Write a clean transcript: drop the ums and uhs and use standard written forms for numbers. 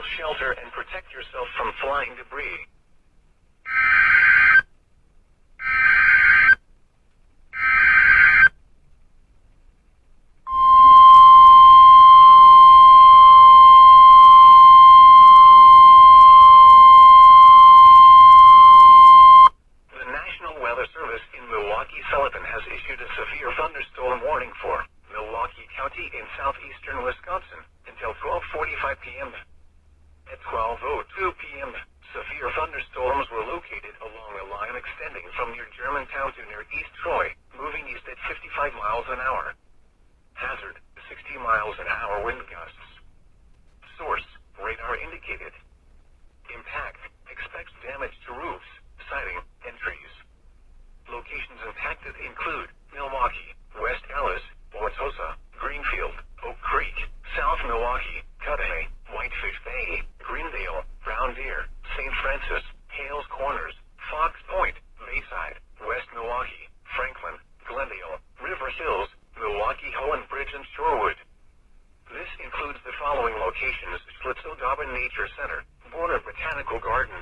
will shelter and protect yourself from flying debris. The National Weather Service in Milwaukee-Sullivan has issued a severe thunderstorm warning for Milwaukee County in southeastern Wisconsin until 12:45 p.m. At 12:02 p.m., severe thunderstorms were located along a line extending from near Germantown to near East Troy, moving east at 55 miles an hour. Hazard, 60 miles an hour wind gusts. Source, radar indicated. Impact, expects damage to roofs, siding, and trees. Locations impacted include Milwaukee, West Allis, Wauwatosa, Greenfield, Oak Creek, South Milwaukee, Cudahy, Whitefish Bay, Greendale, Brown Deer, St. Francis, Hales Corners, Fox Point, Bayside, West Milwaukee, Franklin, Glendale, River Hills, Milwaukee Hohen Bridge and Shorewood. This includes the following locations: Schlitzow Nature Center, Border Botanical Gardens,